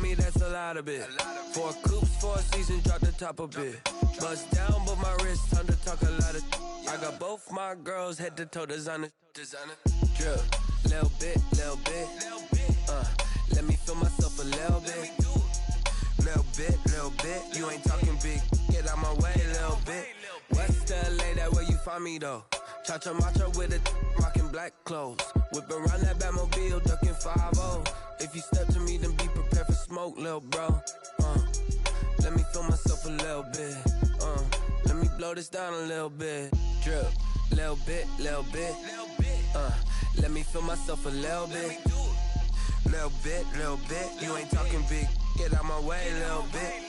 me, that's a lot of it. 4 coops, 4 seasons, drop the top a bit. Bust down, but my wrist, time to talk a lot of. I got both my girls head to toe designer. Drip, little bit. Let me feel myself a little bit. Little bit. You ain't talking big. Get out my way, little bit. West LA, that where you find me though. Cha-cha matcha with a rockin' black clothes. Whip around that Batmobile, ducking 5-0. If you step to me, then be prepared for smoke, little bro. Let me feel myself a little bit. Let me blow this down a little bit. Drip, little bit. Let me feel myself a little bit. Little bit. You ain't talking big. Get out my way, little bit.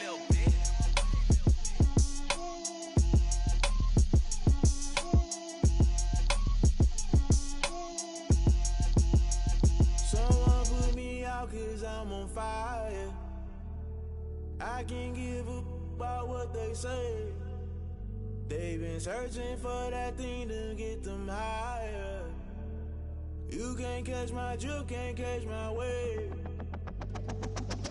Someone put me out 'cause I'm on fire. I can't give a about what they say. They've been searching for that thing to get them higher. You can't catch my drift, can't catch my wave.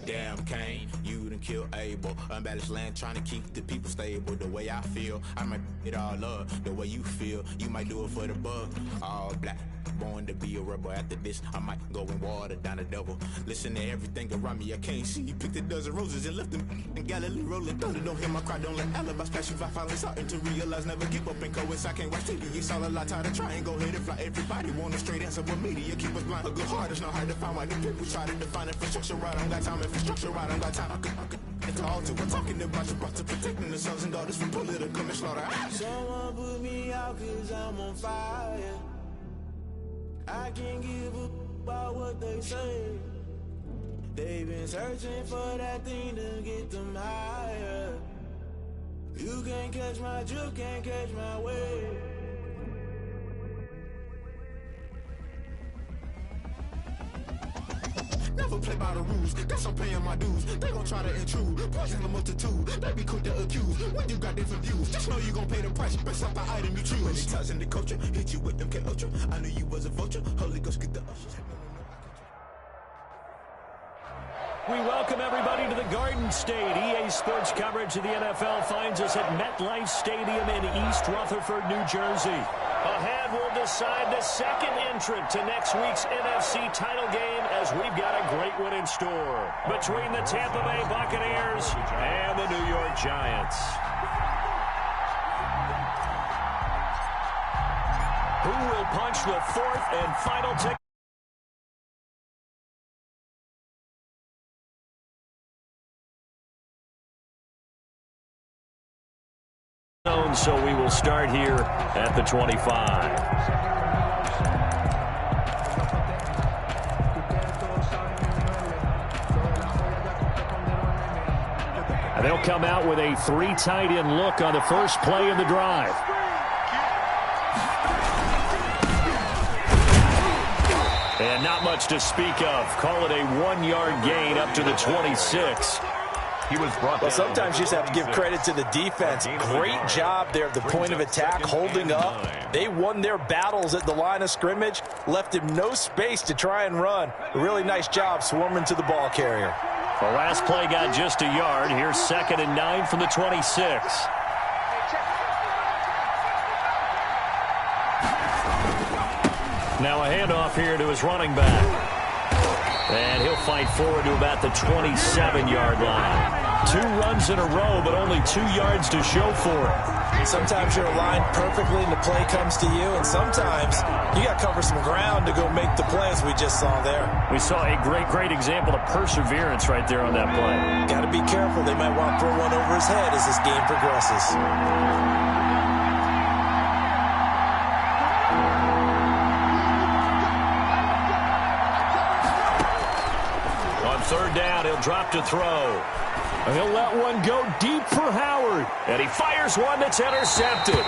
Damn Kane, you done kill Abel. Unbalanced land trying to keep the people stable. The way I feel, I might it all up. The way you feel, you might do it for the bug. All black, born to be a rebel. After this, I might go and water down the devil. Listen to everything around me, I can't see. Picked a dozen roses and left them in Galilee rolling thunder. Don't hear my cry, don't let alibis pass you. I finally starting to realize, never give up and coincide. I can't watch TV, it's all a lot. Tired of trying, go ahead and fly. Everybody want a straight answer, but media keep us blind. A good heart is not hard to find. Why the people try to define infrastructure right? I don't got time, infrastructure right, I don't got time. I could it's all to we're talking about you, brought to protecting the sons and daughters from political and slaughter. Someone put me out 'cause I'm on fire. I can't give a about what they say. They've been searching for that thing to get them higher. You can't catch my drift, can't catch my wave. Never play by the rules, guess I'm paying my dues. They gon' try to intrude, poison the multitude. They be quick to accuse, when you got different views. Just know you gon' pay the price, best up the item you choose. Many times in the culture, hit you with them K-Ultra. I knew you was a vulture, Holy Ghost get the ushers. We welcome everybody to the Garden State. EA Sports coverage of the NFL finds us at MetLife Stadium in East Rutherford, New Jersey. Ahead, we'll decide the second entrant to next week's NFC title game as we've got a great one in store between the Tampa Bay Buccaneers and the New York Giants. Who will punch the fourth and final ticket? So we will start here at the 25. And they'll come out with a 3 tight end look on the first play of the drive. And not much to speak of. Call it a 1-yard gain up to the 26. Well, sometimes you just have to give credit to the defense. Great job there at the point of attack, holding up. They won their battles at the line of scrimmage, left him no space to try and run. A really nice job swarming to the ball carrier. The last play got just a yard. Here's 2nd and 9 from the 26. Now a handoff here to his running back. And he'll fight forward to about the 27-yard line. 2 runs in a row, but only 2 yards to show for it. Sometimes you're aligned perfectly and the play comes to you, and sometimes you got to cover some ground to go make the plays we just saw there. We saw a great example of perseverance right there on that play. Got to be careful. They might want to throw one over his head as this game progresses. On 3rd down, he'll drop to throw. And he'll let one go deep for Howard. And he fires one that's intercepted.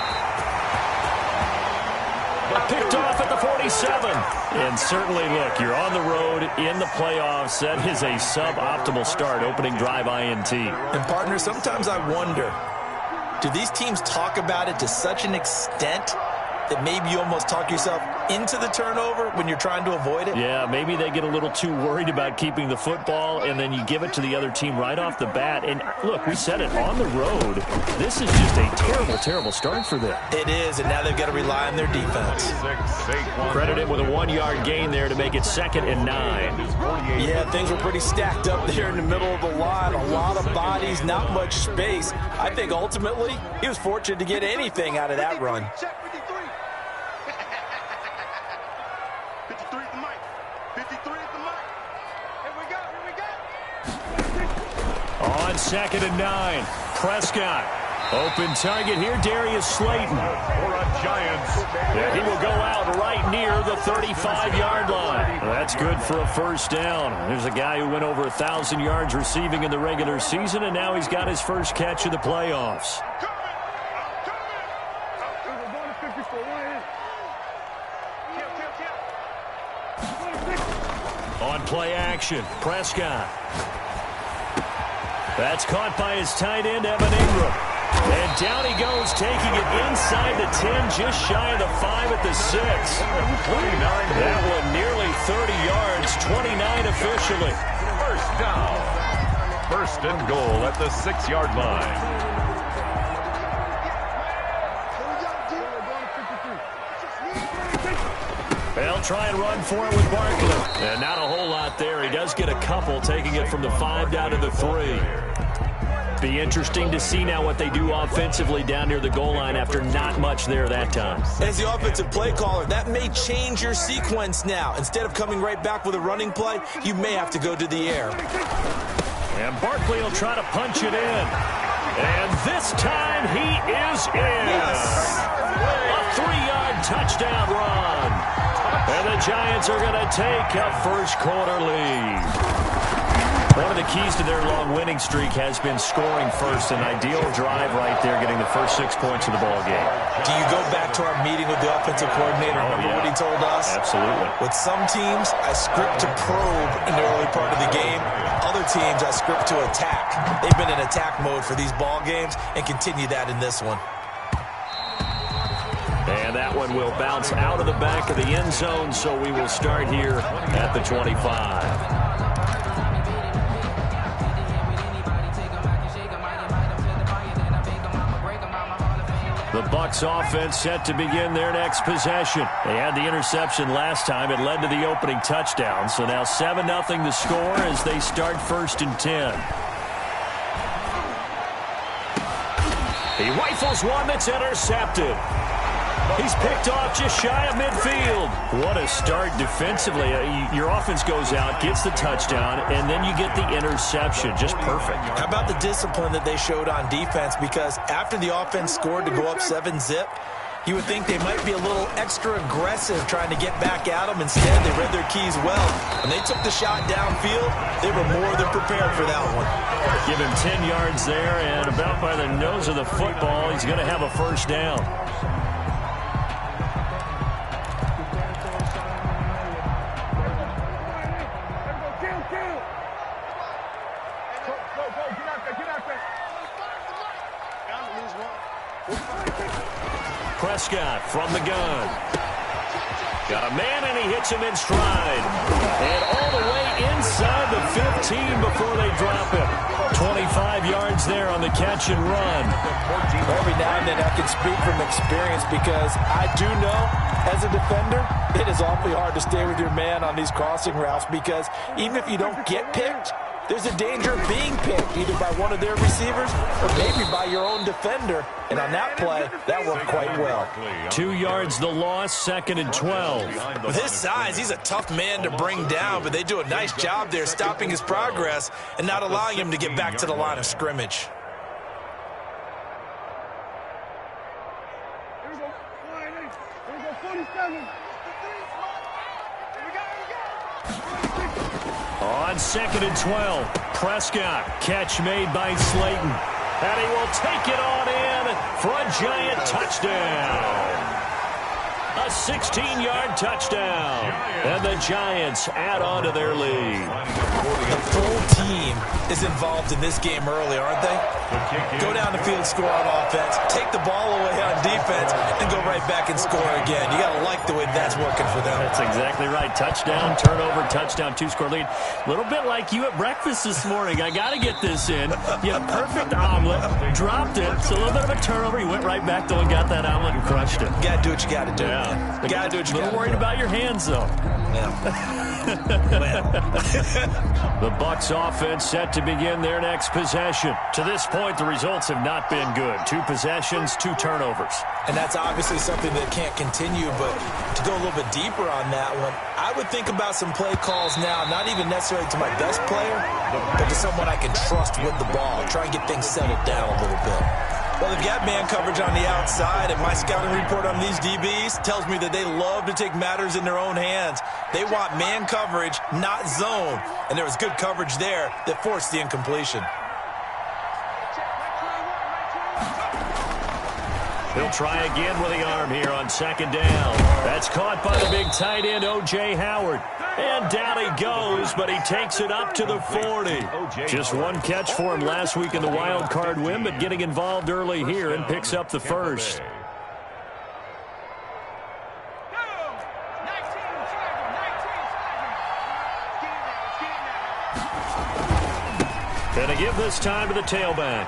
But picked off at the 47. And certainly, look, you're on the road in the playoffs. That is a suboptimal start, opening drive INT. And, partner, sometimes I wonder, do these teams talk about it to such an extent that maybe you almost talk yourself into the turnover when you're trying to avoid it? Yeah, maybe they get a little too worried about keeping the football, and then you give it to the other team right off the bat. And, look, we said it, on the road, this is just a terrible, terrible start for them. It is, and now they've got to rely on their defense. Credit him with a 1-yard gain there to make it 2nd and 9. Yeah, things were pretty stacked up there in the middle of the line. A lot of bodies, not much space. I think ultimately he was fortunate to get anything out of that run. Check 53. 53 at the mic. 53 at the mic. Here we go. On 2nd and 9, Prescott. Open target here, Darius Slayton. For a Giants. Yeah, he will go out right near the 35-yard line. That's good for a first down. There's a guy who went over 1,000 yards receiving in the regular season, and now he's got his first catch in the playoffs. On play action, Prescott. That's caught by his tight end, Evan Ingram. And down he goes, taking it inside the 10, just shy of the 5 at the 6. That one nearly 30 yards, 29 officially. First down. First and goal at the 6-yard line. They'll try and run for it with Barkley. And not a whole lot there. He does get a couple, taking it from the 5 down to the 3. Be interesting to see now what they do offensively down near the goal line after not much there that time. As the offensive play caller, that may change your sequence now. Instead of coming right back with a running play, you may have to go to the air. And Barkley will try to punch it in. And this time he is in. Yes. A 3-yard touchdown run. And the Giants are going to take a first-quarter lead. One of the keys to their long winning streak has been scoring first. An ideal drive right there, getting the first 6 points of the ball game. Do you go back to our meeting with the offensive coordinator? Remember what he told us? Absolutely. With some teams, I script to probe in the early part of the game. Other teams, I script to attack. They've been in attack mode for these ball games and continue that in this one. And that one will bounce out of the back of the end zone, so we will start here at the 25. The Bucs offense set to begin their next possession. They had the interception last time. It led to the opening touchdown. So now 7-0 the score as they start 1st and 10. He rifles one that's intercepted. He's picked off just shy of midfield. What a start defensively. Your offense goes out, gets the touchdown, and then you get the interception. Just perfect. How about the discipline that they showed on defense? Because after the offense scored to go up 7-zip, you would think they might be a little extra aggressive trying to get back at them. Instead, they read their keys well. When they took the shot downfield, they were more than prepared for that one. Give him 10 yards there, and about by the nose of the football, he's going to have a first down. Prescott from the gun. Got a man, and he hits him in stride. And all the way inside the 15 before they drop him. 25 yards there on the catch and run. Every now and then I can speak from experience because I do know, as a defender, it is awfully hard to stay with your man on these crossing routes because even if you don't get picked, there's a danger of being picked either by one of their receivers or maybe by your own defender. And on that play, that worked quite well. 2 yards the loss, 2nd and 12. With his size, he's a tough man to bring down, but they do a nice job there stopping his progress and not allowing him to get back to the line of scrimmage. On 2nd and 12, Prescott, catch made by Slayton. And he will take it on in for a Giant touchdown. A 16-yard touchdown. And the Giants add on to their lead. The full team is involved in this game early, aren't they? Go down the field, score on offense, take the ball away on defense, and go right back and score again. You got to like the way that's working for them. That's exactly right. Touchdown, turnover, touchdown, 2-score lead. A little bit like you at breakfast this morning. I got to get this in. You had a perfect omelet, dropped it. It's a little bit of a turnover. You went right back, though, and got that omelet and crushed it. You got to do what you got to do. Yeah. You got to do what you got to do. A little worried about your hands, though. Yeah. The Bucs offense set to begin their next possession. To this point, the results have not been good. 2 possessions, 2 turnovers. And that's obviously something that can't continue, but to go a little bit deeper on that one, I would think about some play calls now, not even necessarily to my best player, but to someone I can trust with the ball. Try and get things settled down a little bit. Well, they've got man coverage on the outside, and my scouting report on these DBs tells me that they love to take matters in their own hands. They want man coverage, not zone. And there was good coverage there that forced the incompletion. He'll try again with the arm here on 2nd down. That's caught by the big tight end, O.J. Howard. And down he goes, but he takes it up to the 40. Just 1 catch for him last week in the wild card win, but getting involved early here and picks up the first. Gonna give this time to the tailback.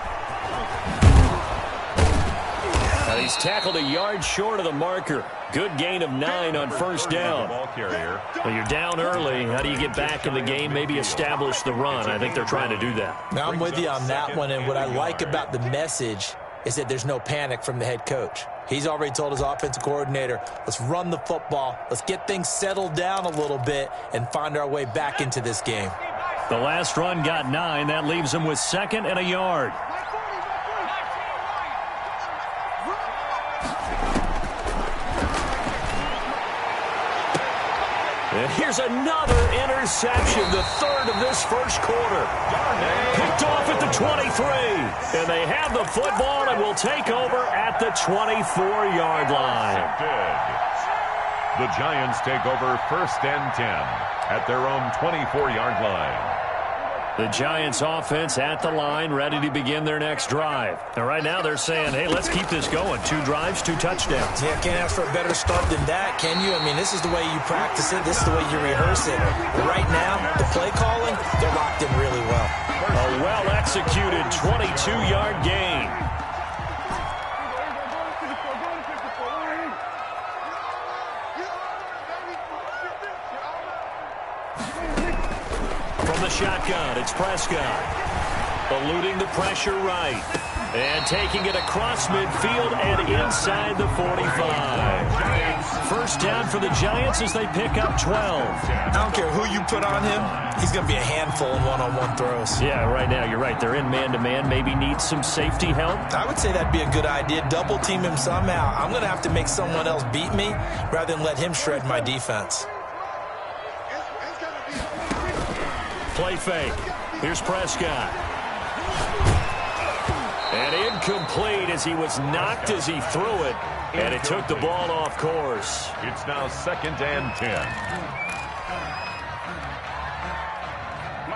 And he's tackled a yard short of the marker. Good gain of 9 on 1st down. Well, you're down early. How do you get back in the game, maybe establish the run? I think they're trying to do that. Now, I'm with you on that one, and what I like about the message is that there's no panic from the head coach. He's already told his offensive coordinator, let's run the football, let's get things settled down a little bit and find our way back into this game. The last run got 9. That leaves him with 2nd and a yard. And here's another interception, the 3rd of this first quarter. Picked off at the 23. And they have the football and will take over at the 24-yard line. The Giants take over 1st and 10 at their own 24-yard line. The Giants offense at the line, ready to begin their next drive. And right now they're saying, hey, let's keep this going. 2 drives, 2 touchdowns. Yeah, can't ask for a better start than that, can you? I mean, this is the way you practice it. This is the way you rehearse it. Right now, the play calling, they're locked in really well. A well-executed 22-yard gain. From the shotgun, it's Prescott. Eluding the pressure right. And taking it across midfield and inside the 45. 1st down for the Giants as they pick up 12. I don't care who you put on him, he's going to be a handful in one-on-one throws. Yeah, right now, you're right. They're in man-to-man. Maybe needs some safety help. I would say that'd be a good idea. Double team him somehow. I'm going to have to make someone else beat me rather than let him shred my defense. Play fake. Here's Prescott. And incomplete as he was knocked as he threw it. And it took the ball off course. It's now 2nd and 10.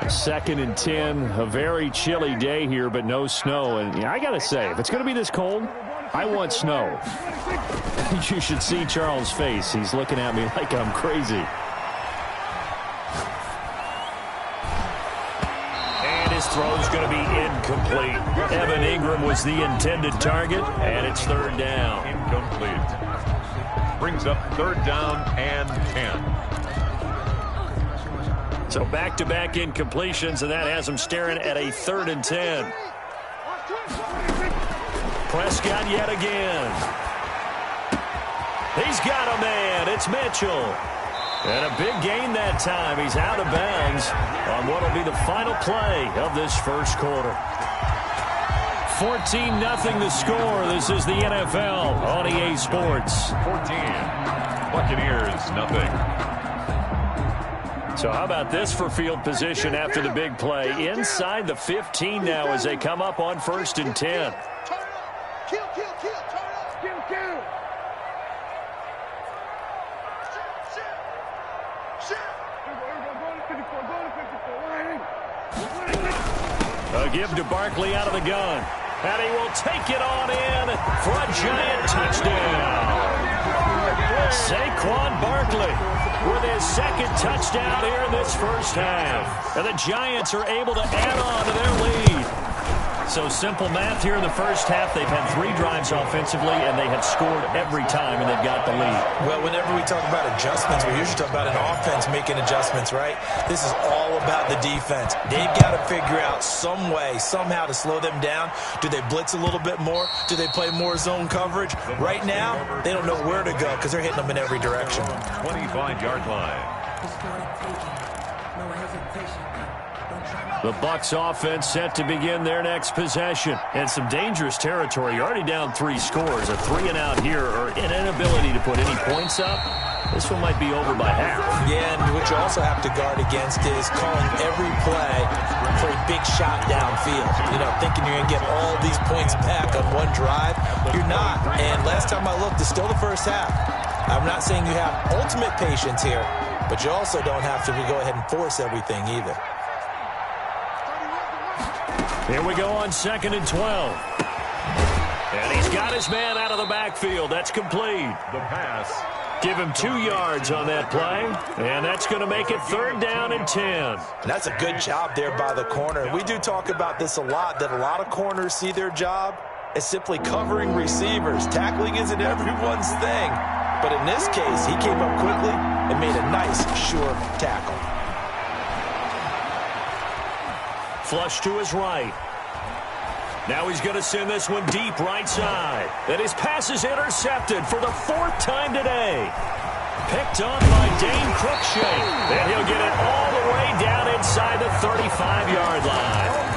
2nd and 10. A very chilly day here, but no snow. And I got to say, if it's going to be this cold, I want snow. You should see Charles' face. He's looking at me like I'm crazy. Throw's going to be incomplete. Evan Ingram was the intended target, and it's 3rd down. Incomplete. Brings up 3rd down and 10. So back-to-back incompletions, and that has him staring at a 3rd and 10. Prescott yet again. He's got a man. It's Mitchell. And a big gain that time. He's out of bounds on what will be the final play of this first quarter. 14-0 the score. This is the NFL on EA Sports. 14. Buccaneers, nothing. So how about this for field position after the big play? Inside the 15 now as they come up on 1st and 10. A give to Barkley out of the gun. And he will take it on in for a giant touchdown. Saquon Barkley with his second touchdown here in this first half. And the Giants are able to add on to their lead. So simple math here in the first half. They've had 3 drives offensively, and they have scored every time, and they've got the lead. Well, whenever we talk about adjustments, we usually talk about an offense making adjustments, right? This is all about the defense. They've got to figure out some way, somehow to slow them down. Do they blitz a little bit more? Do they play more zone coverage? Right now, they don't know where to go because they're hitting them in every direction. 25-yard line. The Bucs offense set to begin their next possession. And some dangerous territory. You're already down 3 scores. A 3-and-out here or an inability to put any points up. This one might be over by half. Yeah, and what you also have to guard against is calling every play for a big shot downfield. You know, thinking you're going to get all these points back on one drive. You're not. And last time I looked, it's still the first half. I'm not saying you have ultimate patience here, but you also don't have to go ahead and force everything either. Here we go on 2nd and 12. And he's got his man out of the backfield. That's complete. The pass. Give him 2 yards on that play. And that's going to make it 3rd down and 10. And that's a good job there by the corner. We do talk about this a lot, that a lot of corners see their job as simply covering receivers. Tackling isn't everyone's thing. But in this case, he came up quickly and made a nice, sure tackle. Flush to his right. Now he's going to send this one deep right side. And his pass is intercepted for the 4th time today. Picked up by Dane Cruikshank. And he'll get it all the way down inside the 35-yard line.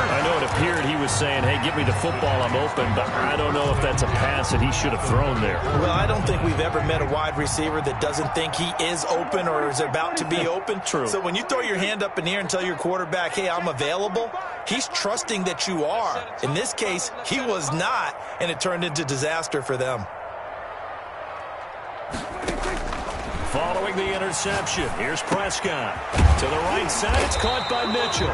I know it appeared he was saying, hey, give me the football, I'm open, but I don't know if that's a pass that he should have thrown there. Well, I don't think we've ever met a wide receiver that doesn't think he is open or is about to be open. True. So when you throw your hand up in the air and tell your quarterback, hey, I'm available, he's trusting that you are. In this case, he was not, and it turned into disaster for them. Following the interception, here's Prescott. To the right side, it's caught by Mitchell.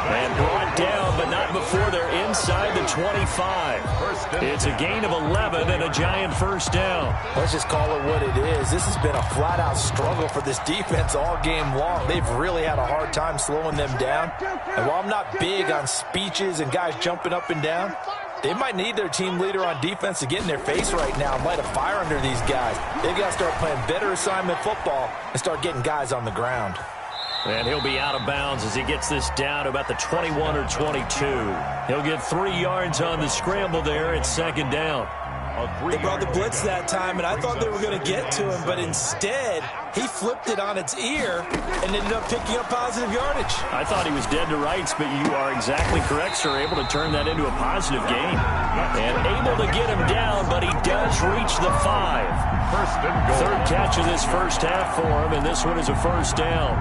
And brought down, but not before they're inside the 25. It's a gain of 11 and a giant first down. Let's just call it what it is. This has been a flat-out struggle for this defense all game long. They've really had a hard time slowing them down. And while I'm not big on speeches and guys jumping up and down, they might need their team leader on defense to get in their face right now and light a fire under these guys. They've got to start playing better assignment football and start getting guys on the ground. And he'll be out of bounds as he gets this down to about the 21 or 22. He'll get 3 yards on the scramble there at 2nd down. They brought the blitz that time, and I thought they were going to get to him, but instead, he flipped it on its ear and ended up picking up positive yardage. I thought he was dead to rights, but you are exactly correct, sir. Able to turn that into a positive gain. And able to get him down, but he does reach the 5. 3rd catch of this first half for him, and this one is a first down.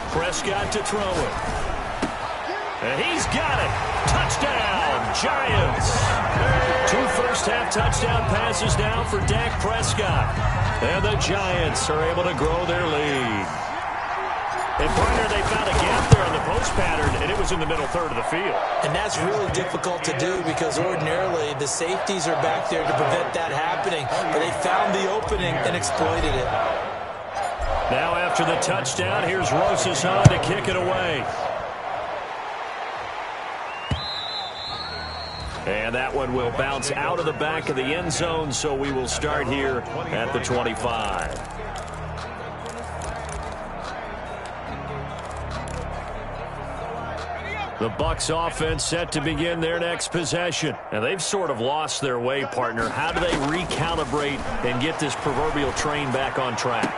Prescott to throw it. And he's got it. Touchdown, Giants. 2 first-half touchdown passes now for Dak Prescott. And the Giants are able to grow their lead. And, partner, they found a gap there on the post pattern, and it was in the middle third of the field. And that's really difficult to do because ordinarily the safeties are back there to prevent that happening. But they found the opening and exploited it. Now after the touchdown, here's Rosas to kick it away. And that one will bounce out of the back of the end zone, so we will start here at the 25. The Bucs offense set to begin their next possession. And they've sort of lost their way, partner. How do they recalibrate and get this proverbial train back on track?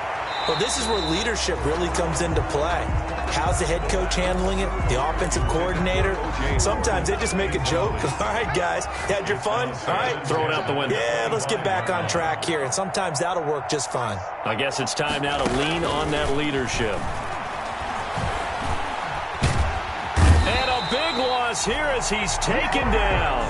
Well, this is where leadership really comes into play. How's the head coach handling it? The offensive coordinator? Sometimes they just make a joke. All right, guys, you had your fun? All right. Throw it out the window. Yeah, let's get back on track here. And sometimes that'll work just fine. I guess it's time now to lean on that leadership. And a big loss here as he's taken down.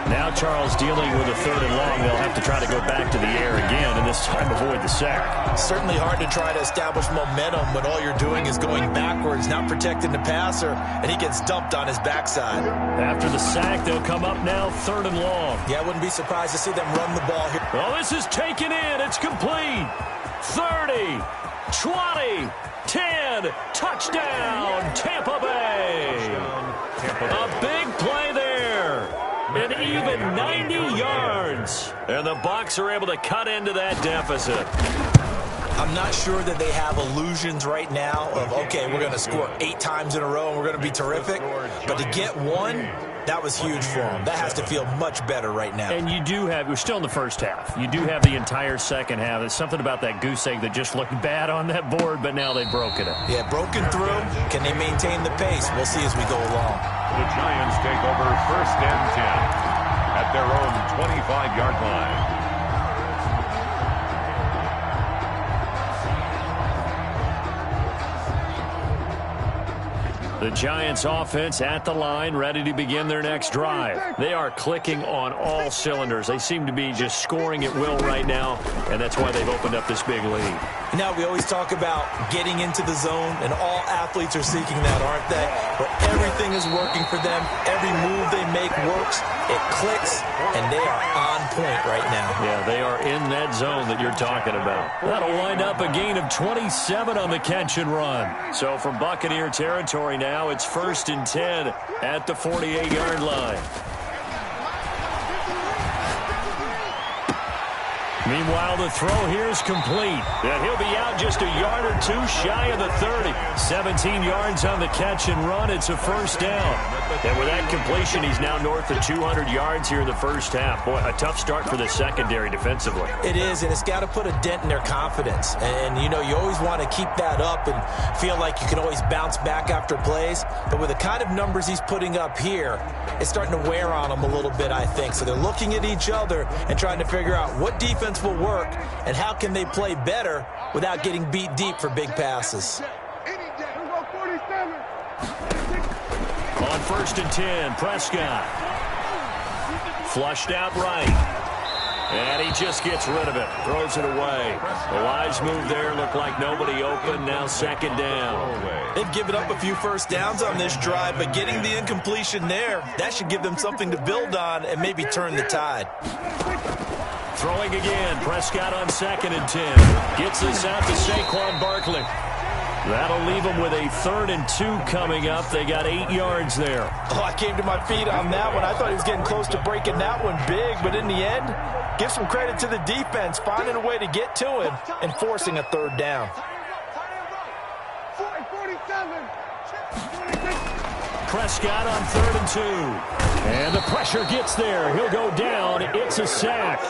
Now Charles dealing with a 3rd and long. They'll have to try to go back to the air again, and this time avoid the sack. Certainly hard to try to establish momentum when all you're doing is going backwards, not protecting the passer, and he gets dumped on his backside. After the sack, they'll come up now 3rd and long. Yeah, I wouldn't be surprised to see them run the ball here. Well, this is taken in. It's complete. 30, 20, 10, touchdown, Tampa Bay. A big play there. And even 90 yards. And the Bucs are able to cut into that deficit. I'm not sure that they have illusions right now of, okay, we're going to score 8 times in a row and we're going to be terrific. But to get one, that was huge for them. That has to feel much better right now. And you do have, we're still in the first half. You do have the entire second half. There's something about that goose egg that just looked bad on that board, but now they've broken it. Yeah, broken through. Can they maintain the pace? We'll see as we go along. The Giants take over 1st and 10 at their own 25-yard line. The Giants offense at the line, ready to begin their next drive. They are clicking on all cylinders. They seem to be just scoring at will right now, and that's why they've opened up this big lead. Now, we always talk about getting into the zone, and all athletes are seeking that, aren't they? But everything is working for them. Every move they make works. It clicks, and they are on point right now. Yeah, they are in that zone that you're talking about. That'll wind up a gain of 27 on the catch and run. So from Buccaneer territory now, it's 1st and 10 at the 48-yard line. Meanwhile, the throw here is complete. And he'll be out just a yard or two shy of the 30. 17 yards on the catch and run. It's a 1st down. And with that completion, he's now north of 200 yards here in the first half. Boy, a tough start for the secondary defensively. It is, and it's got to put a dent in their confidence. And, you know, you always want to keep that up and feel like you can always bounce back after plays. But with the kind of numbers he's putting up here, it's starting to wear on them a little bit, I think. So they're looking at each other and trying to figure out what defense will work and how can they play better without getting beat deep for big passes. On 1st and 10, Prescott. Flushed out right. And he just gets rid of it. Throws it away. The wise move there. Looked like nobody open. Now 2nd down. They've given up a few first downs on this drive, but getting the incompletion there, that should give them something to build on and maybe turn the tide. Throwing again. Prescott on 2nd and 10. Gets this out to Saquon Barkley. That'll leave them with a 3rd and 2 coming up. They got 8 yards there. Oh, I came to my feet on that one. I thought he was getting close to breaking that one big, but in the end, give some credit to the defense, finding a way to get to him and forcing a 3rd down. Prescott on 3rd and 2. And the pressure gets there. He'll go down. It's a sack.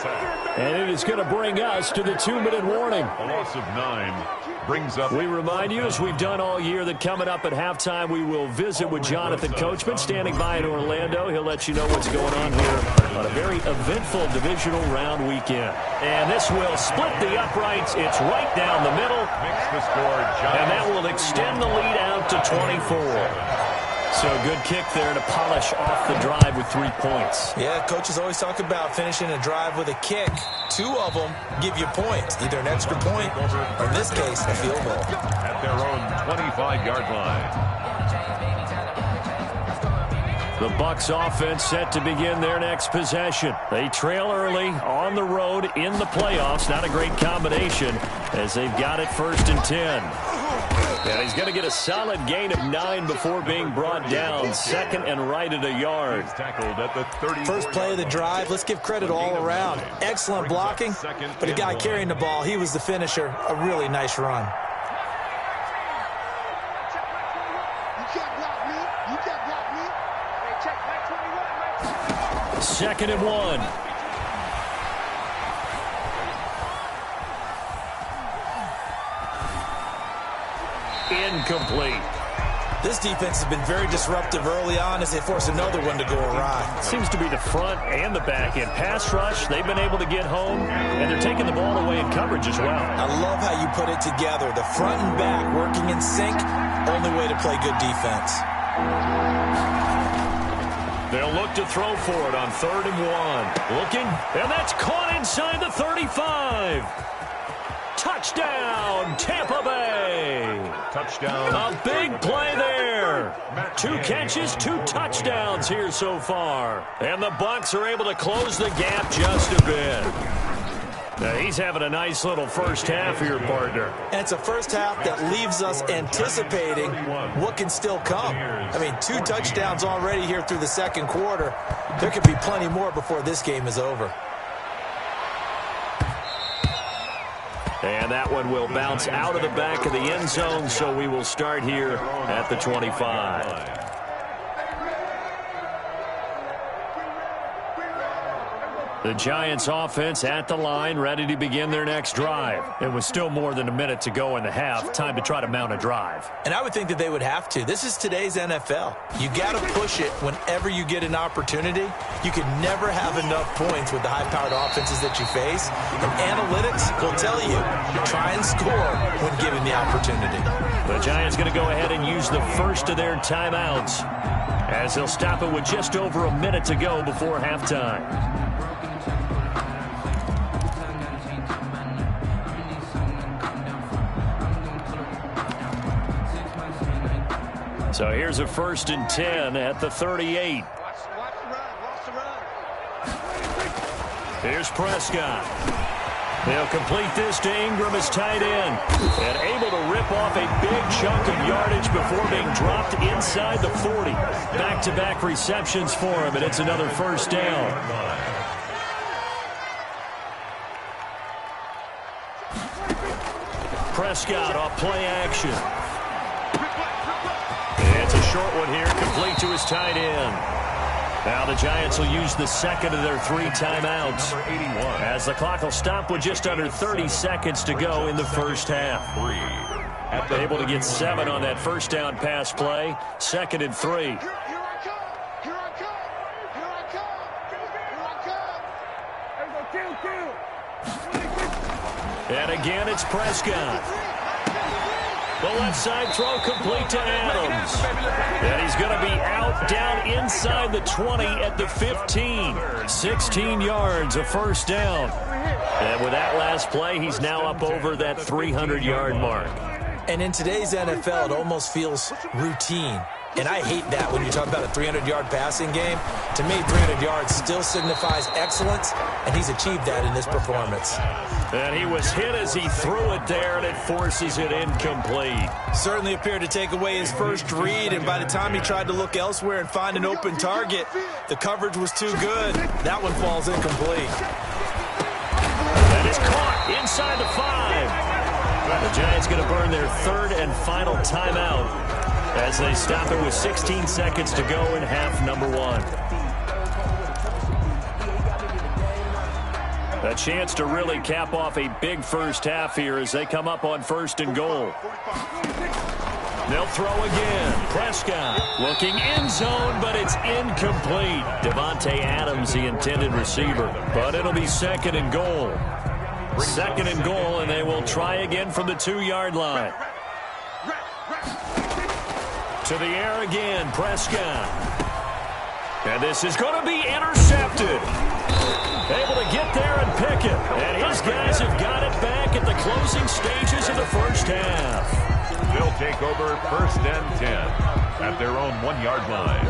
And it is going to bring us to the 2-minute warning. A loss of 9 brings up. We remind you, as we've done all year, that coming up at halftime, we will visit with Jonathan Coachman, standing by in Orlando. He'll let you know what's going on here on a very eventful divisional round weekend. And this will split the uprights. It's right down the middle. Makes the score. And that will extend the lead out to 24. So a good kick there to polish off the drive with 3 points. Yeah, coaches always talk about finishing a drive with a kick. 2 of them give you points, either an extra point or, in this case, a field goal. At their own 25-yard line. The Bucs offense set to begin their next possession. They trail early on the road in the playoffs. Not a great combination as they've got it 1st and 10. And he's going to get a solid gain of 9 before being brought down. 2nd and right at a yard. Tackled at the 30. First play of the drive. Let's give credit all around. Excellent blocking, but the guy carrying the ball, he was the finisher. A really nice run. Second and 1. Incomplete. This defense has been very disruptive early on as they force another one to go awry. Seems to be the front and the back end. Pass rush, they've been able to get home, and they're taking the ball away in coverage as well. I love how you put it together. The front and back working in sync, only way to play good defense. They'll look to throw for it on 3rd and 1. Looking, and that's caught inside the 35. Touchdown, Tampa Bay. Touchdown. A big play there. 2 catches, 2 touchdowns here so far. And the Bucs are able to close the gap just a bit. Now, he's having a nice little first half here, partner. And it's a first half that leaves us anticipating what can still come. I mean, 2 touchdowns already here through the second quarter. There could be plenty more before this game is over. And that one will bounce out of the back of the end zone, so we will start here at the 25. The Giants offense at the line, ready to begin their next drive. It was still more than a minute to go in the half. Time to try to mount a drive. And I would think that they would have to. This is today's NFL. You got to push it whenever you get an opportunity. You can never have enough points with the high-powered offenses that you face. And analytics will tell you, try and score when given the opportunity. The Giants going to go ahead and use the first of their timeouts as they'll stop it with just over a minute to go before halftime. So here's a 1st and 10 at the 38. Here's Prescott. They'll complete this to Ingram as tight end. And able to rip off a big chunk of yardage before being dropped inside the 40. Back-to-back receptions for him, and it's another first down. Prescott off play action. It's a short one here, complete to his tight end. Now the Giants will use the second of their 3 timeouts as the clock will stop with just under 30 seconds to go in the first half. Able to get 7 on that first down pass play. 2nd and 3. And again, it's Prescott. The left side throw complete to Adams. And he's going to be out down inside the 20 at the 15. 16 yards, a first down. And with that last play, he's now up over that 300-yard mark. And in today's NFL, it almost feels routine. And I hate that when you talk about a 300-yard passing game. To me, 300 yards still signifies excellence, and he's achieved that in this performance. And he was hit as he threw it there, and it forces it incomplete. Certainly appeared to take away his first read, and by the time he tried to look elsewhere and find an open target, the coverage was too good. That one falls incomplete. And it's caught inside the 5. The Giants going to burn their 3rd and final timeout as they stop it with 16 seconds to go in half number 1. A chance to really cap off a big first half here as they come up on 1st and goal. They'll throw again. Prescott looking end zone, but it's incomplete. Davante Adams, the intended receiver. But it'll be 2nd and goal. 2nd and goal, and they will try again from the 2-yard line. To the air again, Prescott. And this is going to be intercepted. Able to get there and pick it. And his guys have got it back at the closing stages of the first half. They'll take over 1st and 10 at their own 1-yard line.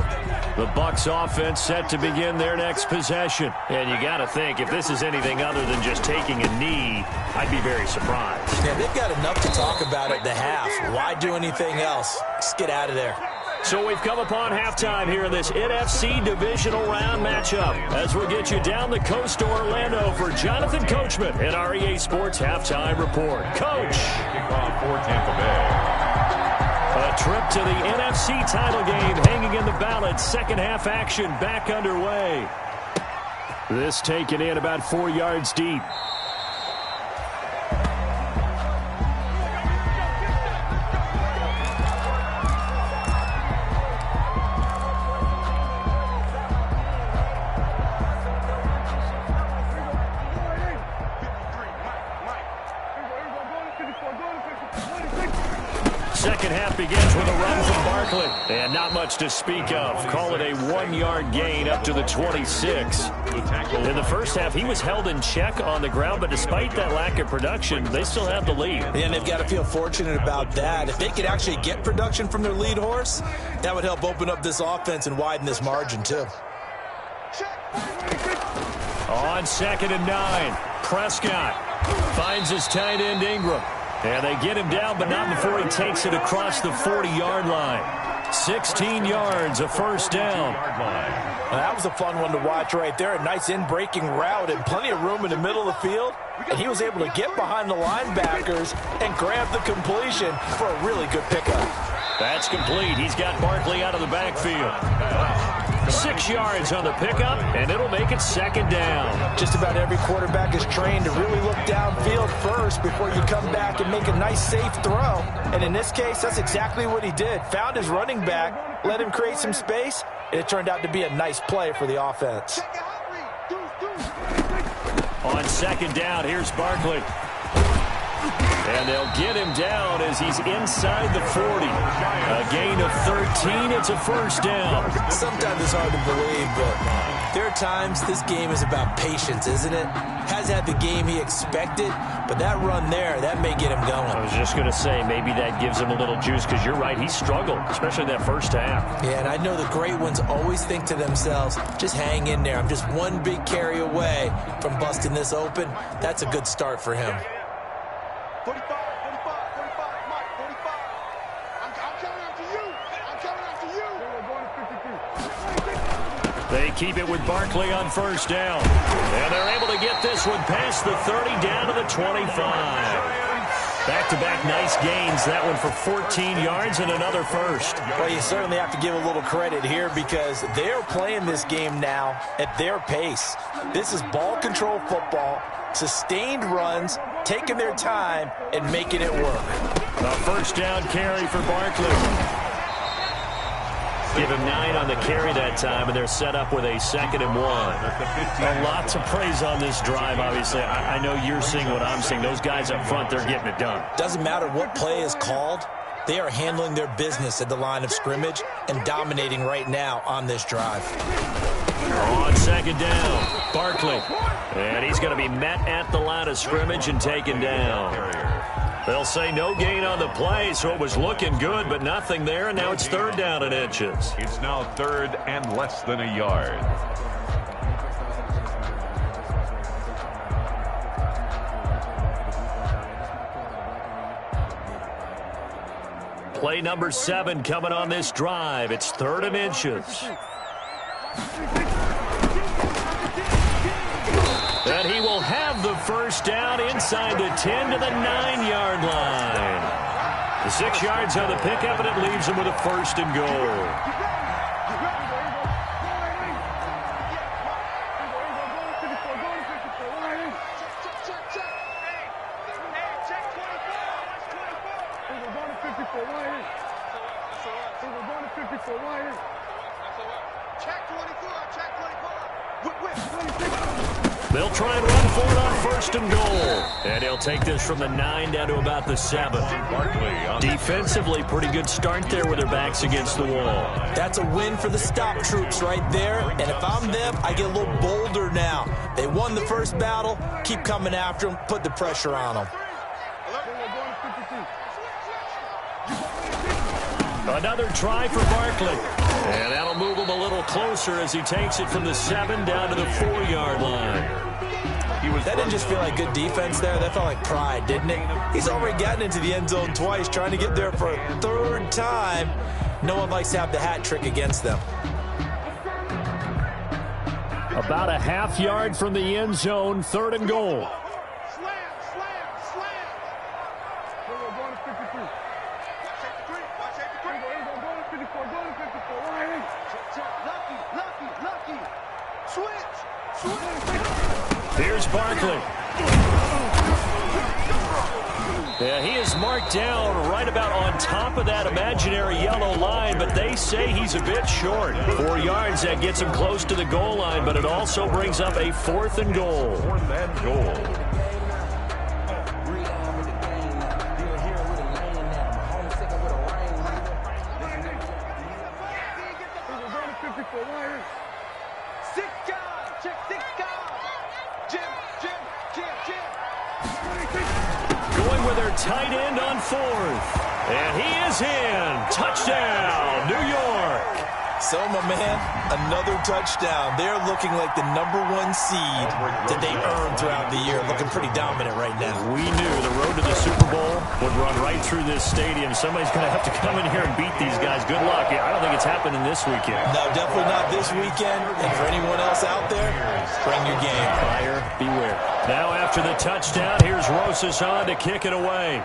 The Bucs offense set to begin their next possession. And you got to think, if this is anything other than just taking a knee, I'd be very surprised. Yeah, they've got enough to talk about at the half. Why do anything else? Just get out of there. So we've come upon halftime here in this NFC divisional round matchup as we'll get you down the coast to Orlando for Jonathan Coachman and our EA Sports Halftime Report. Coach. Kickoff for Tampa Bay. A trip to the NFC title game hanging in the balance. Second half action back underway. This taken in about 4 yards deep. Second half begins with a run from Barkley. And not much to speak of. Call it a 1-yard gain up to the 26. In the first half, he was held in check on the ground, but despite that lack of production, they still have the lead. And they've got to feel fortunate about that. If they could actually get production from their lead horse, that would help open up this offense and widen this margin, too. On 2nd and 9, Prescott finds his tight end Ingram. And they get him down, but not before he takes it across the 40-yard line. 16 yards, a first down. Well, that was a fun one to watch right there. A nice in-breaking route and plenty of room in the middle of the field. And he was able to get behind the linebackers and grab the completion for a really good pickup. That's complete. He's got Barkley out of the backfield. 6 yards on the pickup, and it'll make it second down. Just about every quarterback is trained to really look downfield first before you come back and make a nice, safe throw. And in this case, that's exactly what he did. Found his running back, let him create some space, and it turned out to be a nice play for the offense. On second down, here's Barkley. And they'll get him down as he's inside the 40. A gain of 13. It's a first down. Sometimes it's hard to believe, but there are times this game is about patience, isn't it? Hasn't had the game he expected, but that run there, that may get him going. I was just going to say, maybe that gives him a little juice, because you're right, he struggled, especially that first half. Yeah, and I know the great ones always think to themselves, just hang in there. I'm just one big carry away from busting this open. That's a good start for him. 45, 45, 45, Mike, 45. I'm coming after you. I'm coming after you. They keep it with Barkley on first down. And they're able to get this one past the 30 down to the 25. Back-to-back nice gains. That one for 14 yards and another first. Well, you certainly have to give a little credit here because they're playing this game now at their pace. This is ball control football, sustained runs, taking their time and making it work. A first down carry for Barkley. Give him 9 on the carry that time, and they're set up with a 2nd and 1. A lot to praise on this drive, obviously. I know you're seeing what I'm seeing. Those guys up front, they're getting it done. Doesn't matter what play is called. They are handling their business at the line of scrimmage and dominating right now on this drive. On 2nd down, Barkley. And he's going to be met at the line of scrimmage and taken down. They'll say no gain on the play, so it was looking good, but nothing there, and now it's 3rd down and inches. It's now 3rd and less than a yard. Play number 7 coming on this drive. It's 3rd and inches. And he will have the first down inside the 10 to the 9-yard line. The 6 yards on the pickup, and it leaves him with a 1st and goal. They'll try and run for it on 1st and goal. And he'll take this from the 9 down to about the 7. Defensively, pretty good start there with their backs against the wall. That's a win for the stop troops right there. And if I'm them, I get a little bolder now. They won the first battle. Keep coming after them. Put the pressure on them. Another try for Barkley. And that'll move him a little closer as he takes it from the 7 down to the 4-yard line. That didn't just feel like good defense there. That felt like pride, didn't it? He's already gotten into the end zone twice, trying to get there for a 3rd time. No one likes to have the hat trick against them. About a half yard from the end zone, 3rd and goal. Here's Barkley. Yeah, he is marked down right about on top of that imaginary yellow line, but they say he's a bit short. 4 yards, that gets him close to the goal line, but it also brings up a 4th and goal. 4th and goal. tight end on fourth. And he is in. Touchdown, New York. So, my man, another touchdown. They're looking like the #1 seed that they earned throughout the year. Looking pretty dominant right now. We knew the road to the Super Bowl would run right through this stadium. Somebody's going to have to come in here and beat these guys. Good luck. I don't think it's happening this weekend. No, definitely not this weekend. And for anyone else out there, bring your game. Buyer, beware. Now after the touchdown, here's Rosas on to kick it away.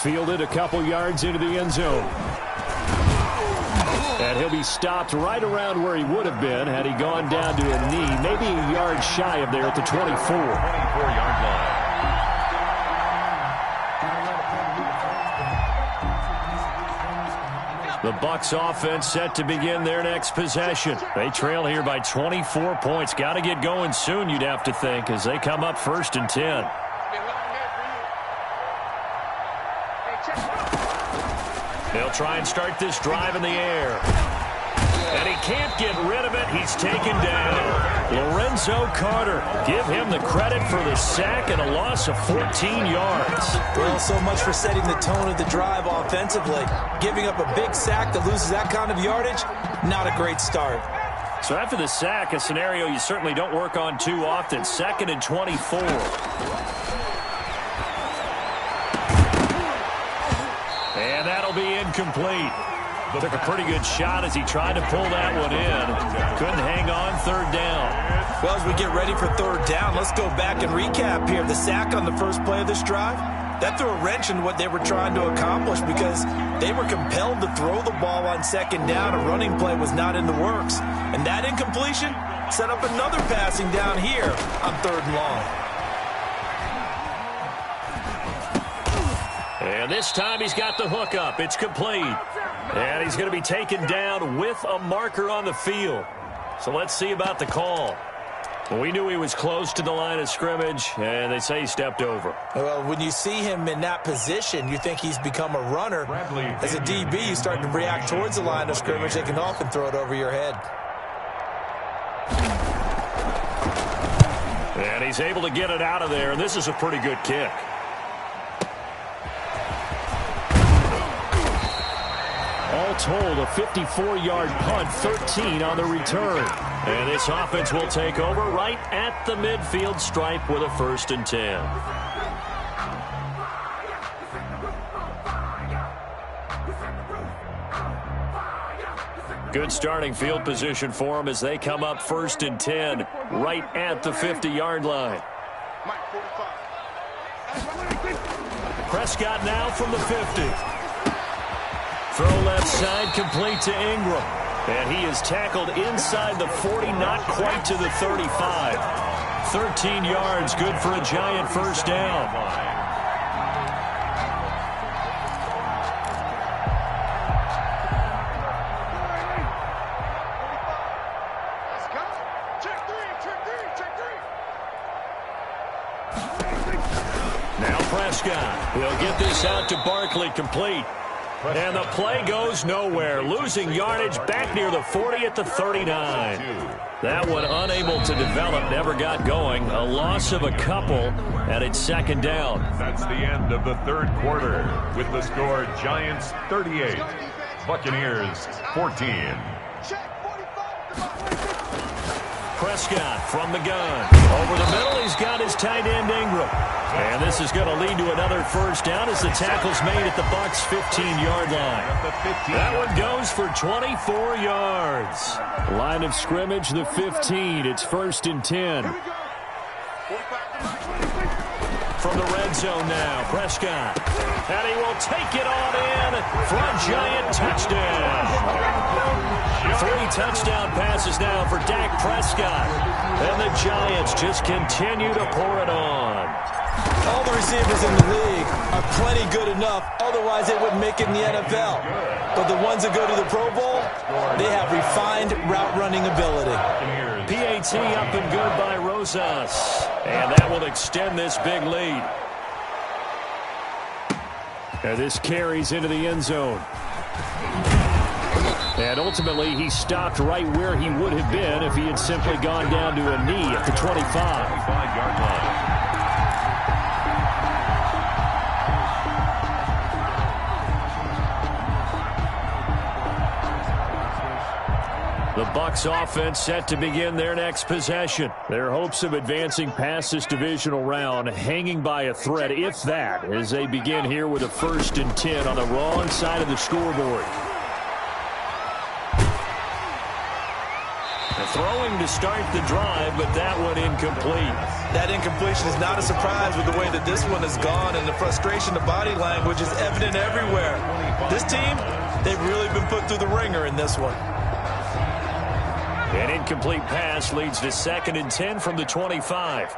Fielded a couple yards into the end zone. And he'll be stopped right around where he would have been had he gone down to a knee, maybe a yard shy of there at the 24. 24-yard line. The Bucs offense set to begin their next possession. They trail here by 24 points. Got to get going soon, you'd have to think, as they come up 1st and 10. They'll try and start this drive in the air. And he can't get rid of it. He's taken down. Lorenzo Carter. Give him the credit for the sack and a loss of 14 yards. Well, so much for setting the tone of the drive offensively. Giving up a big sack that loses that kind of yardage, not a great start. So after the sack, a scenario you certainly don't work on too often. 2nd and 24. And that'll be incomplete. Took a pretty good shot as he tried to pull that one in. Couldn't hang on 3rd down. Well, as we get ready for 3rd down, let's go back and recap here. The sack on the first play of this drive, that threw a wrench in what they were trying to accomplish because they were compelled to throw the ball on 2nd down. A running play was not in the works. And that incompletion set up another passing down here on 3rd and long. And this time he's got the hook up. It's complete. And he's going to be taken down with a marker on the field. So let's see about the call. Well, we knew he was close to the line of scrimmage, and they say he stepped over. Well, when you see him in that position, you think he's become a runner. As a DB, you start to react towards the line of scrimmage. They can often throw it over your head. And he's able to get it out of there, and this is a pretty good kick. All told, a 54-yard punt, 13 on the return. And this offense will take over right at the midfield stripe with a 1st and 10. Good starting field position for them as they come up 1st and 10 right at the 50-yard line. Prescott now from the 50. Throw left side, complete to Ingram. And he is tackled inside the 40, not quite to the 35. 13 yards, good for a giant 1st down. Now Prescott. He'll get this out to Barkley, complete. And the play goes nowhere. Losing yardage back near the 40 at the 39. That one unable to develop, never got going. A loss of a couple, and it's 2nd down. That's the end of the 3rd quarter with the score Giants 38, Buccaneers 14. Prescott from the gun. Over the middle, he's got his tight end Ingram. And this is going to lead to another 1st down as the tackle's made at the Bucs' 15-yard line. That one goes for 24 yards. Line of scrimmage, the 15. It's 1st and 10. From the red zone now, Prescott. And he will take it on in for a giant touchdown. 3 touchdown passes now for Dak Prescott. And the Giants just continue to pour it on. All the receivers in the league are plenty good enough, otherwise they wouldn't make it in the NFL. But the ones that go to the Pro Bowl, they have refined route running ability. PAT up and good by Rosas. And that will extend this big lead. And this carries into the end zone. And ultimately, he stopped right where he would have been if he had simply gone down to a knee at the 25. Bucs offense set to begin their next possession. Their hopes of advancing past this divisional round hanging by a thread, if that, as they begin here with a 1st and 10 on the wrong side of the scoreboard. Throwing to start the drive, but that one incomplete. That incompletion is not a surprise with the way that this one has gone, and the frustration, the body language is evident everywhere. This team, they've really been put through the ringer in this one. An incomplete pass leads to 2nd and 10 from the 25.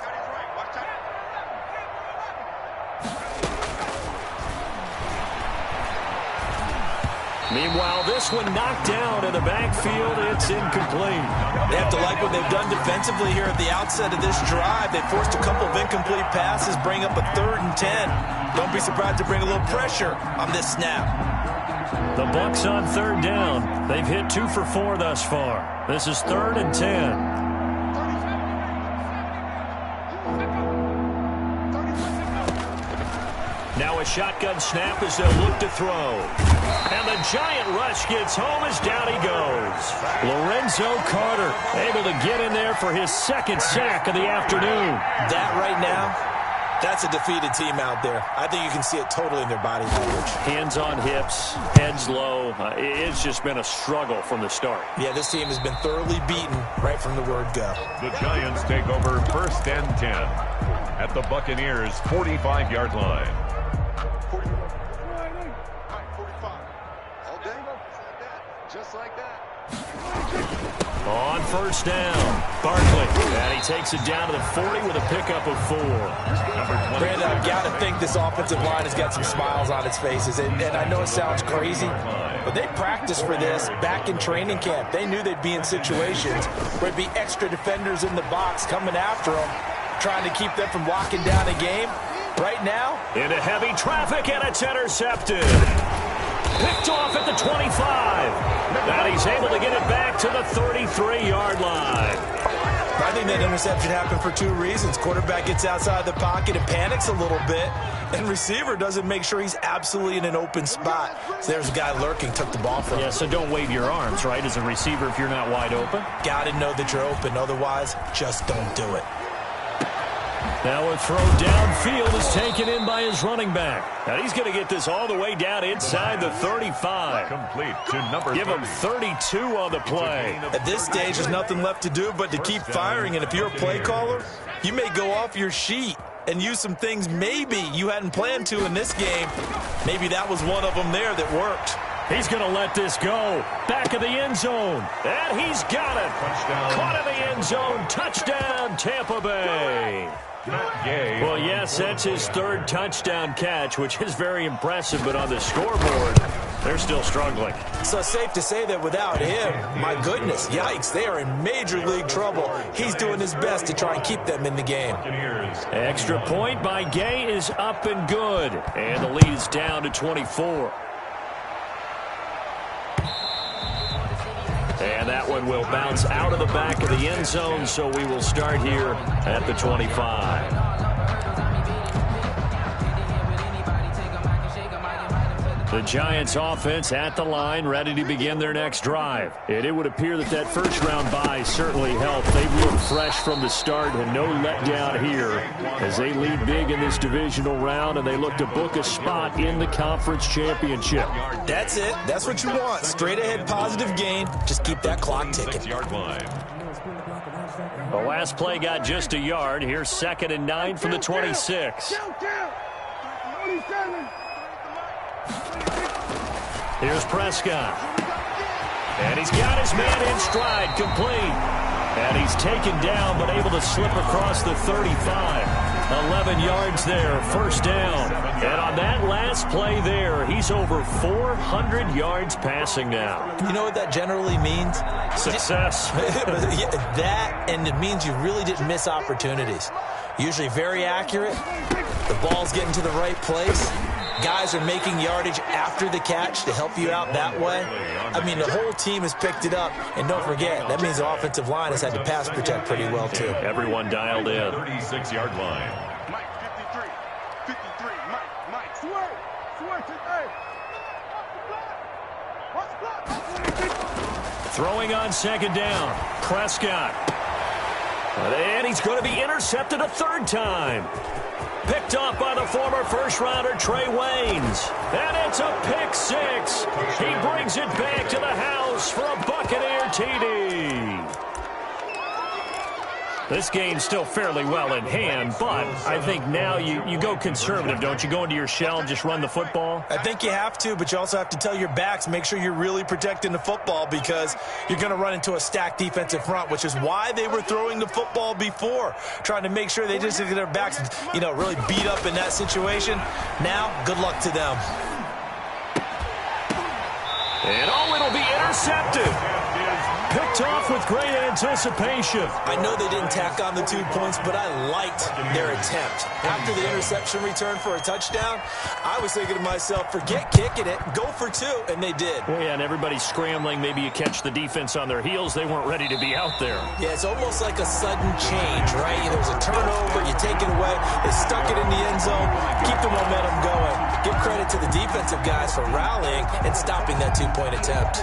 Meanwhile, this one knocked down in the backfield. It's incomplete. They have to like what they've done defensively here at the outset of this drive. They forced a couple of incomplete passes, bring up a 3rd and 10. Don't be surprised to bring a little pressure on this snap. The Bucs on 3rd down. They've hit 2 for 4 thus far. This is 3rd and 10. Now a shotgun snap as they'll look to throw. And the giant rush gets home as down he goes. Lorenzo Carter able to get in there for his 2nd sack of the afternoon. That right now, that's a defeated team out there. I think you can see it totally in their body language. Hands on hips, heads low. It's just been a struggle from the start. Yeah, this team has been thoroughly beaten right from the word go. The Giants take over 1st and 10 at the Buccaneers' 45-yard line. Just like that. On 1st down, Barkley. And he takes it down to the 40 with a pickup of 4. Brandon, I've got to think this offensive line has got some smiles on its faces. And I know it sounds crazy, but they practiced for this back in training camp. They knew they'd be in situations where there'd be extra defenders in the box coming after them, trying to keep them from locking down a game. Right now, into heavy traffic, and it's intercepted. Picked off at the 25. And he's able to get it back to the 33-yard line. I think that interception happened for 2 reasons. Quarterback gets outside the pocket and panics a little bit, and receiver doesn't make sure he's absolutely in an open spot. So there's a guy lurking, took the ball from him. Yeah, so don't wave your arms, right, as a receiver if you're not wide open. Got to know that you're open. Otherwise, just don't do it. Now a throw downfield is taken in by his running back. And he's going to get this all the way down inside the 35. Complete to number 30. Give him 32 on the play. At this stage, there's nothing left to do but to keep firing. And if you're a play caller, you may go off your sheet and use some things maybe you hadn't planned to in this game. Maybe that was one of them there that worked. He's going to let this go. Back of the end zone. And he's got it. Touchdown. Caught in the end zone. Touchdown, Tampa Bay. Well, yes, that's his 3rd touchdown catch, which is very impressive, but on the scoreboard, they're still struggling. So safe to say that without him, my goodness, yikes, they are in major league trouble. He's doing his best to try and keep them in the game. Extra point by Gay is up and good, and the lead is down to 24. And that one will bounce out of the back of the end zone, so we will start here at the 25. The Giants offense at the line, ready to begin their next drive. And it would appear that that first-round bye certainly helped. They've looked fresh from the start and no letdown here as they lead big in this divisional round, and they look to book a spot in the conference championship. That's it. That's what you want. Straight ahead positive gain. Just keep that clock ticking. The last play got just a yard. Here's 2nd and 9 from the 26. Here's Prescott. And he's got his man in stride, complete. And he's taken down, but able to slip across the 35. 11 yards there, 1st down. And on that last play there, he's over 400 yards passing now. You know what that generally means? Success. That, and it means you really didn't miss opportunities. Usually very accurate. The ball's getting to the right place. Guys are making yardage after the catch to help you out that way. I mean, the whole team has picked it up. And don't forget, that means the offensive line has had to pass protect pretty well, too. Everyone dialed in. 36-yard line. Mike, 53, Mike, swear, hey. Throwing on second down. Prescott. And he's going to be intercepted a third time. Picked off by the former first-rounder Trey Waynes. And it's a pick six. He brings it back to the house for a Buccaneer TD. This game's still fairly well in hand, but I think now you go conservative, don't you? Go into your shell and just run the football? I think you have to, but you also have to tell your backs, make sure you're really protecting the football because you're going to run into a stacked defensive front, which is why they were throwing the football before, trying to make sure they just get their backs, really beat up in that situation. Now, good luck to them. And it'll be intercepted. Picked off with great anticipation. I know they didn't tack on the 2 points, but I liked their attempt. After the interception return for a touchdown, I was thinking to myself, forget kicking it, go for two, and they did. Well, yeah, and everybody's scrambling. Maybe you catch the defense on their heels. They weren't ready to be out there. Yeah, it's almost like a sudden change, right? There's a turnover, you take it away, they stuck it in the end zone, keep the momentum going. Give credit to the defensive guys for rallying and stopping that 2-point attempt.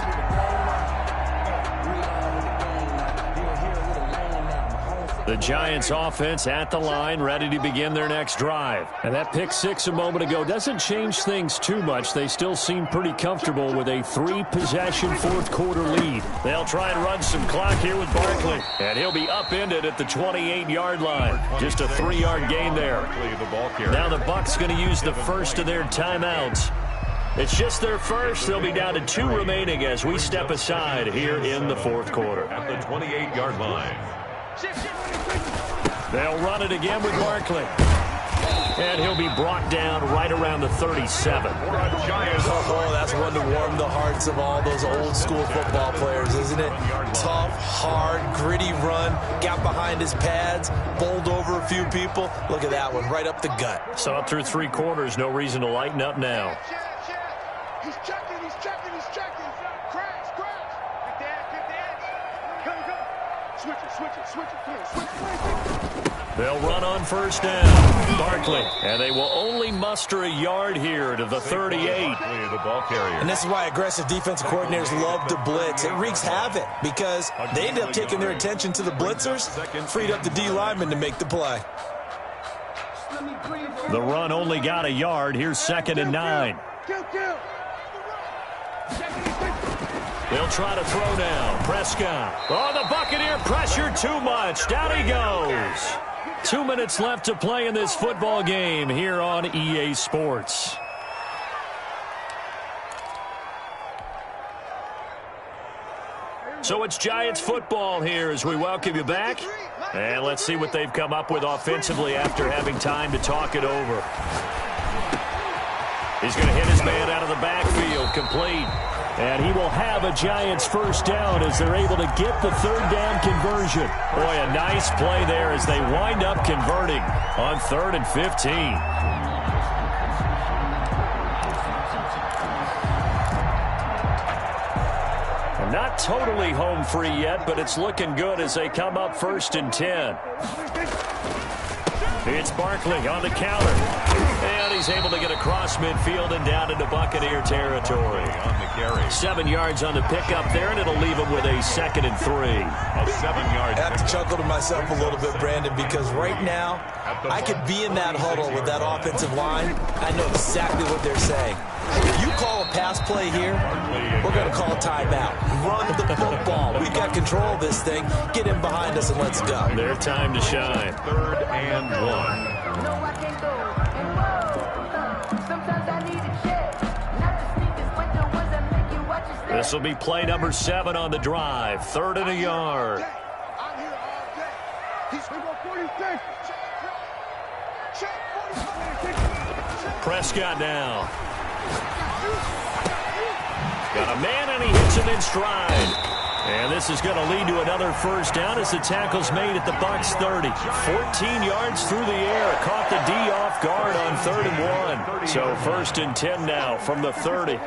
The Giants offense at the line, ready to begin their next drive. And that pick six a moment ago doesn't change things too much. They still seem pretty comfortable with a 3-possession fourth-quarter lead. They'll try and run some clock here with Barkley. And he'll be upended at the 28-yard line. Just a 3-yard gain there. Now the Bucs going to use the first of their timeouts. It's just their first. They'll be down to 2 remaining as we step aside here in the fourth quarter. At the 28-yard line. They'll run it again with Barkley. And he'll be brought down right around the 37. Oh, that's one to warm the hearts of all those old-school football players, isn't it? Tough, hard, gritty run. Got behind his pads, bowled over a few people. Look at that one, right up the gut. Saw it through 3 quarters. No reason to lighten up now. He's checking, he's checking, he's checking. Crash. Good dad. Come. Switch it. Come on, switch it. They'll run on first down. Barkley. And they will only muster a yard here to the 38. The ball carrier. And this is why aggressive defensive coordinators love to blitz. It wreaks havoc because they end up taking their attention to the blitzers, freed up the D lineman to make the play. The run only got a yard. Here's 2nd and 9. They'll try to throw now. Prescott. Oh, the Buccaneer pressure too much. Down he goes. 2 minutes left to play in this football game here on EA Sports. So it's Giants football here as we welcome you back. And let's see what they've come up with offensively after having time to talk it over. He's going to hit his man out of the backfield, complete. And he will have a Giants first down as they're able to get the 3rd down conversion. Boy, a nice play there as they wind up converting on 3rd and 15. Not totally home free yet, but it's looking good as they come up 1st and 10. It's Barkley on the counter. And he's able to get across midfield and down into Buccaneer territory. On the carry. 7 yards on the pickup there, and it'll leave him with a 2nd and 3. A 7-yard. I have to chuckle to myself a little bit, Brandon, because right now I could be in that huddle with that offensive line. I know exactly what they're saying. If you call a pass play here, we're going to call a timeout. Run the football. We've got control of this thing. Get in behind us and let's go. Their time to shine. 3rd and 1. This will be play number 7 on the drive. 3rd and a yard. I'm here all day. He's going to go 46. Check 46. Prescott now. Got a man, and he hits him in stride. And this is going to lead to another first down as the tackle's made at the Bucs 30. 14 yards through the air. Caught the D off guard on 3rd and 1. So 1st and 10 now from the 30.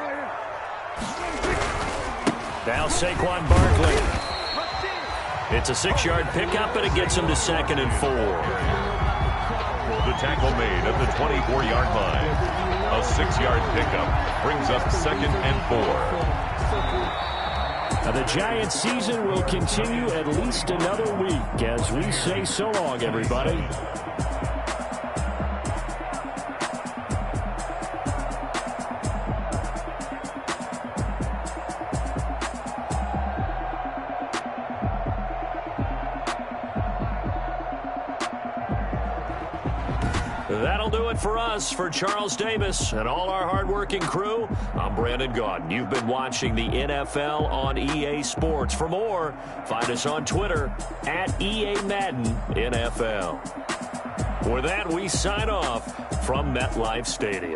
Now Saquon Barkley. It's a 6-yard pickup, and it gets him to 2nd and 4. The tackle made at the 24-yard line. A 6-yard pickup brings up 2nd and 4. And the Giants season will continue at least another week as we say so long, everybody. That'll do it for us. For Charles Davis and all our hardworking crew, I'm Brandon Gaudin. You've been watching the NFL on EA Sports. For more, find us on Twitter at EA Madden NFL. With that, we sign off from MetLife Stadium.